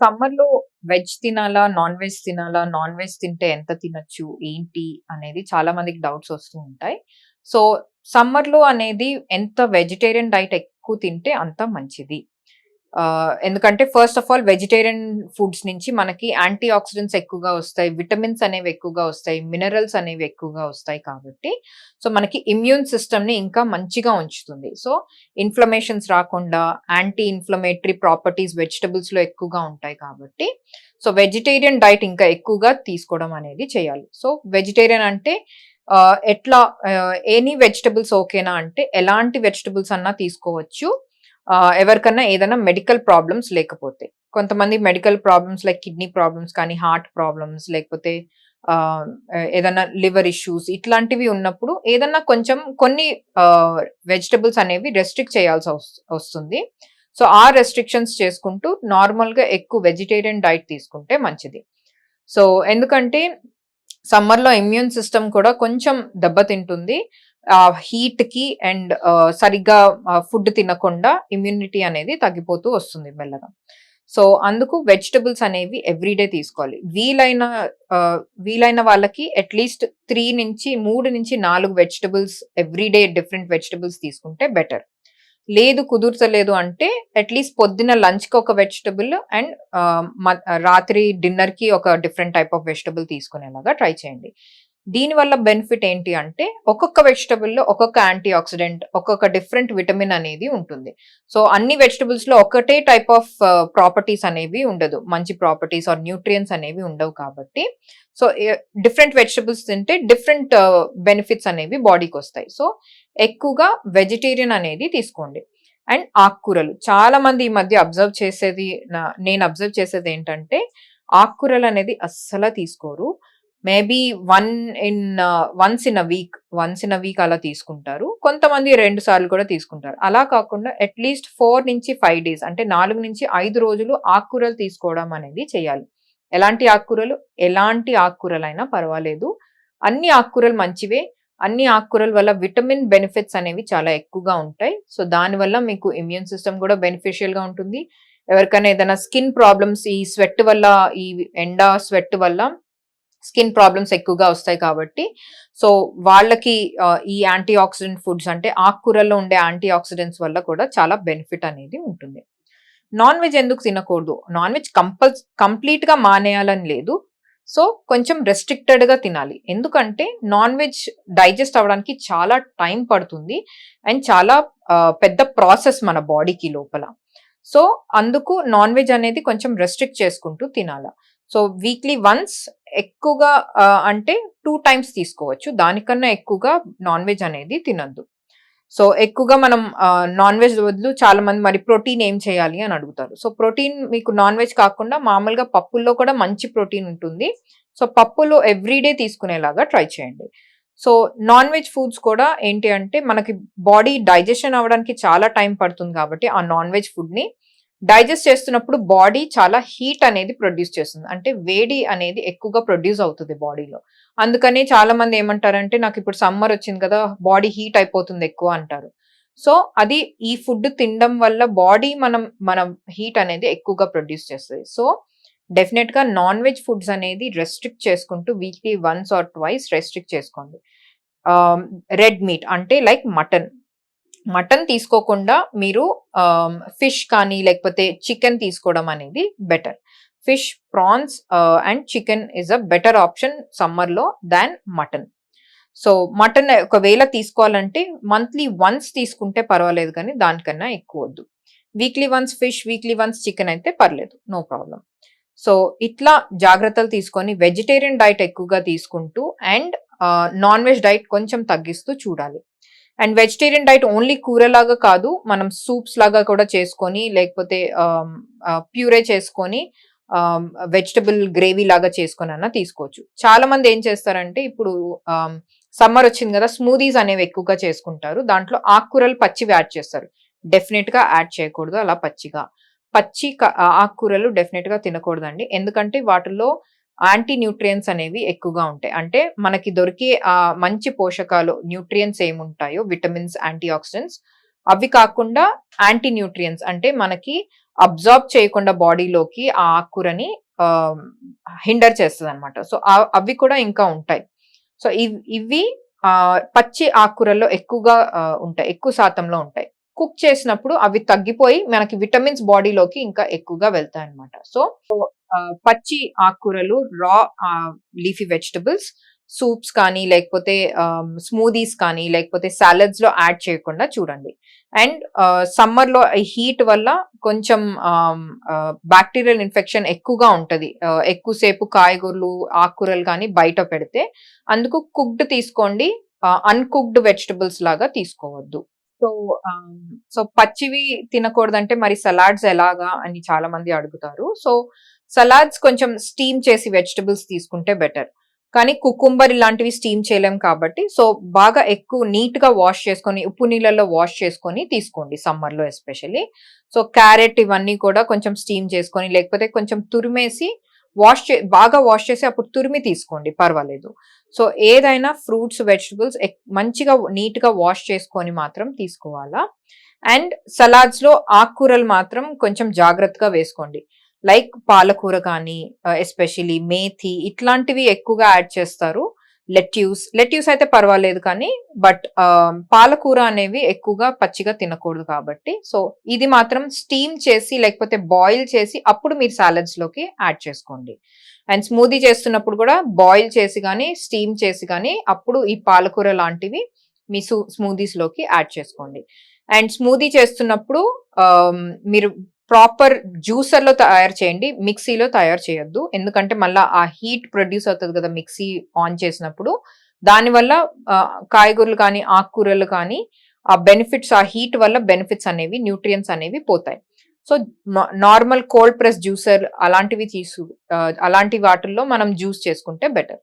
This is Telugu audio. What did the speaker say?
సమ్మర్‌లో వెజ్ తినాలా? నాన్ వెజ్ తినాలా? నాన్ వెజ్ తింటే ఎంత తినొచ్చు? ఏంటి? అనేది చాలా మందికి డౌట్స్ వస్తూ ఉంటాయి. సో, సమ్మర్‌లో అనేది ఎంత వెజిటేరియన్ డైట్ ఎక్కువ తింటే అంత మంచిది. ఎందుకంటే first of all vegetarian foods నుంచి మనకి యాంటీ ఆక్సిడెంట్స్ ఎక్కువగా వస్తాయి. విటమిన్స్ అనేవి ఎక్కువగా వస్తాయి. మినరల్స్ అనేవి ఎక్కువగా వస్తాయి కాబట్టి, సో, మనకి ఇమ్యూన్ సిస్టమ్‌ని ఇంకా మంచిగా ఉంచుతుంది. సో, ఇన్‌ఫ్లమేషన్స్ రాకుండా యాంటీ ఇన్‌ఫ్లమేటరీ ప్రాపర్టీస్ వెజిటబుల్స్‌లో ఎక్కువగా ఉంటాయి కాబట్టి, సో, వెజిటేరియన్ డైట్ ఇంకా ఎక్కువగా తీసుకోవడం అనేది చేయాలి. సో, వెజిటేరియన్ అంటే ఎట్లా ఎనీ వెజిటబుల్స్ ఓకేనా అంటే ఎలాంటి వెజిటబుల్స్ అన్నా తీసుకోవచ్చు. ఎవరికన్నా ఏదైనా మెడికల్ ప్రాబ్లమ్స్ లేకపోతే. కొంతమంది medical problems like kidney problems కానీ, హార్ట్ ప్రాబ్లమ్స్ లేకపోతే ఆహ్, ఏదన్నా లివర్ ఇష్యూస్ ఇట్లాంటివి ఉన్నప్పుడు ఏదన్నా కొంచెం కొన్ని వెజిటబుల్స్ అనేవి రెస్ట్రిక్ట్ వస్తుంది. సో, ఆ రెస్ట్రిక్షన్స్ చేసుకుంటూ నార్మల్‌గా ఎక్కువ వెజిటేరియన్ డైట్ తీసుకుంటే మంచిది. సో, ఎందుకంటే సమ్మర్‌లో ఇమ్యూన్ సిస్టమ్ కూడా కొంచెం దెబ్బతింటుంది. హీట్‌కి అండ్ సరిగ్గా ఫుడ్ తినకుండా ఇమ్యూనిటీ అనేది తగ్గిపోతూ వస్తుంది మెల్లగా. సో, అందుకు వెజిటబుల్స్ అనేవి ఎవ్రీ డే తీసుకోవాలి. వీలైన వాళ్ళకి at least 3-4 vegetables every day different vegetables తీసుకుంటే బెటర్. లేదు కుదురుతలేదు అంటే అట్‌లీస్ట్ పొద్దున్న లంచ్‌కి ఒక వెజిటబుల్ అండ్ రాత్రి డిన్నర్‌కి ఒక డిఫరెంట్ టైప్ ఆఫ్ వెజిటబుల్ తీసుకునేలాగా ట్రై చేయండి. దీనివల్ల బెనిఫిట్ ఏంటి అంటే ఒక్కొక్క వెజిటబుల్‌లో ఒక్కొక్క యాంటీ ఆక్సిడెంట్, ఒక్కొక్క డిఫరెంట్ విటమిన్ అనేది ఉంటుంది. సో, అన్ని వెజిటబుల్స్‌లో ఒకటే టైప్ ఆఫ్ ప్రాపర్టీస్ అనేవి ఉండదు. మంచి ప్రాపర్టీస్ ఆర్ న్యూట్రియంట్స్ అనేవి ఉండవు కాబట్టి, సో, డిఫరెంట్ వెజిటబుల్స్ తింటే డిఫరెంట్ బెనిఫిట్స్ అనేవి బాడీకొస్తాయి. సో, ఎక్కువగా వెజిటేరియన్ అనేది తీసుకోండి. అండ్ ఆకుకూరలు. చాలా మంది ఈ మధ్య నేను అబ్జర్వ్ చేసేదేంటంటే, ఆకుకూరలనేది అస్సల తీసుకోరు. మేబీ 1 ఇన్ ఎ వీక్ అలా తీసుకుంటారు. కొంతమంది 2 సార్లు కూడా తీసుకుంటారు. అలా కాకుండా అట్‌లీస్ట్ 4-5 డేస్ అంటే 4-5 రోజులు ఆకుకూరలు తీసుకోవడం అనేది చేయాలి. ఎలాంటి ఆకుకూరలు? ఎలాంటి ఆకుకూరలైనా పర్వాలేదు. అన్ని ఆకుకూరలు మంచివే. అన్ని ఆకుకూరల వల్ల విటమిన్ బెనిఫిట్స్ అనేవి చాలా ఎక్కువగా ఉంటాయి. సో, దానివల్ల మీకు ఇమ్యూన్ సిస్టమ్ కూడా బెనిఫిషియల్‌గా ఉంటుంది. ఎవరికైనా ఏదైనా స్కిన్ ప్రాబ్లమ్స్ ఈ స్వెట్ వల్ల, ఈ ఎండ, స్వెట్ వల్ల స్కిన్ ప్రాబ్లమ్స్ ఎక్కువగా వస్తాయి కాబట్టి, సో, వాళ్ళకి ఈ యాంటీ ఆక్సిడెంట్ ఫుడ్స్ అంటే ఆకుకూరల్లో ఉండే యాంటీ ఆక్సిడెంట్స్ వల్ల కూడా చాలా బెనిఫిట్ అనేది ఉంటుంది. నాన్ వెజ్ ఎందుకు తినకూడదు? నాన్ వెజ్ కంప్లీట్‌గా మానేయాలని లేదు. సో, కొంచెం రెస్ట్రిక్టెడ్‌గా తినాలి. ఎందుకంటే నాన్ వెజ్ డైజెస్ట్ అవ్వడానికి చాలా టైం పడుతుంది. అండ్ చాలా పెద్ద ప్రాసెస్ మన బాడీకి లోపల. సో, అందుకు నాన్ వెజ్ అనేది కొంచెం రెస్ట్రిక్ట్ చేసుకుంటూ తినాల. సో, వీక్లీ వన్స్ ఎక్కువగా అంటే 2 టైమ్స్ తీసుకోవచ్చు. దానికన్నా ఎక్కువగా నాన్ వెజ్ అనేది తినొద్దు. సో, ఎక్కువగా మనం నాన్ వెజ్ బదులు చాలా మంది మరి ప్రోటీన్ ఏం చేయాలి అని అడుగుతారు. సో, ప్రోటీన్ మీకు నాన్ వెజ్ కాకుండా మామూలుగా పప్పుల్లో కూడా మంచి ప్రోటీన్ ఉంటుంది. సో, పప్పులో ఎవ్రీ డే తీసుకునేలాగా ట్రై చేయండి. సో, నాన్ వెజ్ ఫుడ్స్ కూడా ఏంటి అంటే మనకి బాడీ డైజెషన్ అవ్వడానికి చాలా టైం పడుతుంది కాబట్టి ఆ నాన్ వెజ్ ఫుడ్‌ని డైజెస్ట్ చేస్తున్నప్పుడు బాడీ చాలా హీట్ అనేది ప్రొడ్యూస్ చేస్తుంది. అంటే వేడి అనేది ఎక్కువగా ప్రొడ్యూస్ అవుతది బాడీలో. అందుకని చాలా మంది ఏమంటారంటే, నాకిప్పుడు సమ్మర్ వచ్చింది కదా! బాడీ హీట్ అయిపోతుంది ఎక్కువ అంటారు. సో, అది ఈ ఫుడ్ తినడం వల్ల బాడీ మనం హీట్ అనేది ఎక్కువగా ప్రొడ్యూస్ చేస్తది. సో, డెఫినెట్‌గా నాన్ వెజ్ ఫుడ్స్ అనేది రెస్ట్రిక్ట్ చేసుకుంటూ weekly once or twice restrict చేసుకోండి. ఆహ్, రెడ్ మీట్ అంటే లైక్ మటన్. మటన్ తీసుకోకుండా మీరు ఫిష్ కానీ లేకపోతే చికెన్ తీసుకోవడం అనేది better. Fish, prawns and chicken is a better option సమ్మర్‌లో థాన్ మటన్. సో, మటన్ ఒకవేళ తీసుకోవాలంటే మంత్లీ వన్స్ తీసుకుంటే పర్వాలేదు కానీ దానికన్నా ఎక్కువొద్దు. Weekly once fish, weekly once chicken అయితే పర్లేదు. No problem. సో, ఇట్లా జాగ్రత్తలు తీసుకొని వెజిటేరియన్ డైట్ ఎక్కువగా తీసుకుంటూ అండ్ నాన్ వెజ్ డైట్ కొంచెం తగ్గిస్తూ చూడాలి. అండ్ వెజిటేరియన్ డైట్ ఓన్లీ కూరలాగా కాదు. మనం సూప్స్ లాగా కూడా చేసుకొని లేకపోతే ప్యూరే చేసుకొని ఆహ్, వెజిటబుల్ గ్రేవీ లాగా చేసుకొనన్నా తీసుకోవచ్చు. చాలా మంది ఏం చేస్తారంటే ఇప్పుడు సమ్మర్ వచ్చింది గదా! స్మూదీస్ అనేవి ఎక్కువగా చేసుకుంటారు. దాంట్లో ఆకుకూరలు పచ్చివి యాడ్ చేస్తారు. డెఫినిట్‌గా యాడ్ చేయకూడదు అలా పచ్చిగా. ఆకుకూరలు డెఫినిట్‌గా తినకూడదండి. ఎందుకంటే వాటిల్లో యాంటీ న్యూట్రియంట్స్ అనేవి ఎక్కువగా ఉంటాయి. అంటే మనకి దొరికే మంచి పోషకాలు న్యూట్రియంట్స్ ఏముంటాయో విటమిన్స్, యాంటీ ఆక్సిడెంట్స్ అవి కాకుండా యాంటీ న్యూట్రియన్స్ అంటే మనకి అబ్జార్బ్ చేయకుండా బాడీలోకి ఆ ఆకుకూరని హిండర్ చేస్తదనమాట. సో, అవి కూడా ఇంకా ఉంటాయి. సో, ఇవి పచ్చి ఆకుకూరల్లో ఎక్కువగా ఉంటాయి. ఎక్కువ శాతంలో ఉంటాయి. కుక్ చేసినప్పుడు అవి తగ్గిపోయి మనకి విటమిన్స్ బాడీలోకి ఇంకా ఎక్కువగా వెళ్తాయన్నమాట. సో, పచ్చి ఆకుకూరలు, రా లీఫీ వెజిటబుల్స్ సూప్స్ కానీ, లేకపోతే స్మూదీస్ కానీ, లేకపోతే సాలడ్స్‌లో యాడ్ చేయకుండా చూడండి. అండ్ సమ్మర్‌లో ఈ హీట్ వల్ల కొంచెం బాక్టీరియల్ ఇన్ఫెక్షన్ ఎక్కువగా ఉంటది. ఎక్కువ సేపు కాయగూరలు, ఆకుకూరలు కానీ బయట పెడితే. అందుకు కుక్డ్ తీసుకోండి. అన్‌కుక్డ్ వెజిటబుల్స్ లాగా తీసుకోవద్దు. సో, ఆహ్, సో పచ్చివి తినకూడదంటే మరి సలాడ్స్ ఎలాగా అని చాలా మంది అడుగుతారు. సో, సలాడ్స్ కొంచెం స్టీమ్ చేసి వెజిటబుల్స్ తీసుకుంటే బెటర్. కానీ కుకుంబర్ ఇలాంటివి స్టీమ్ చేయలేం కాబట్టి, సో బాగా ఎక్కువ నీట్‌గా వాష్ చేసుకొని, ఉప్పు నీళ్ళలో వాష్ చేసుకొని తీసుకోండి సమ్మర్‌లో ఎస్పెషల్లీ. సో, క్యారెట్ ఇవన్నీ కూడా కొంచెం స్టీమ్ చేసుకొని, లేకపోతే కొంచెం తురిమేసి బాగా వాష్ చేసి అప్పుడు తురిమి తీసుకోండి పర్వాలేదు. సో, ఏదైనా ఫ్రూట్స్, వెజిటబుల్స్ మంచిగా నీట్‌గా వాష్ చేసుకొని మాత్రం తీసుకోవాలా. అండ్ సలాడ్స్‌లో ఆకుకూరలు మాత్రం కొంచెం జాగ్రత్తగా వేసుకోండి. లైక్ పాలకూర కానీ, ఎస్పెషల్లీ మేథి ఇట్లాంటివి ఎక్కువగా యాడ్ చేస్తారు. లెట్యూస్ అయితే పర్వాలేదు కానీ, బట్ పాలకూర అనేవి ఎక్కువగా పచ్చిగా తినకూడదు కాబట్టి, సో ఇది మాత్రం స్టీమ్ చేసి లేకపోతే బాయిల్ చేసి అప్పుడు మీరు సాలడ్స్‌లోకి యాడ్ చేసుకోండి. అండ్ స్మూదీ చేస్తున్నప్పుడు కూడా బాయిల్ చేసి గానీ, స్టీమ్ చేసి గానీ అప్పుడు ఈ పాలకూర లాంటివి మీ స్మూదీస్‌లోకి యాడ్ చేసుకోండి. అండ్ స్మూదీ చేస్తున్నప్పుడు మీరు ప్రాపర్ జ్యూసర్‌లో తయారు చేయండి. మిక్సీలో తయారు చేయొద్దు. ఎందుకంటే మళ్ళా ఆ హీట్ ప్రొడ్యూస్ అవుతది కదా! మిక్సీ ఆన్ చేసినప్పుడు. దానివల్ల కాయగూరలు కానీ, ఆకుకూరలు కానీ ఆ హీట్ వల్ల బెనిఫిట్స్ అనేవి, న్యూట్రియంట్స్ అనేవి పోతాయి. So, normal cold press juicer అలాంటి వాటిల్లో మనం జ్యూస్ చేసుకుంటే బెటర్.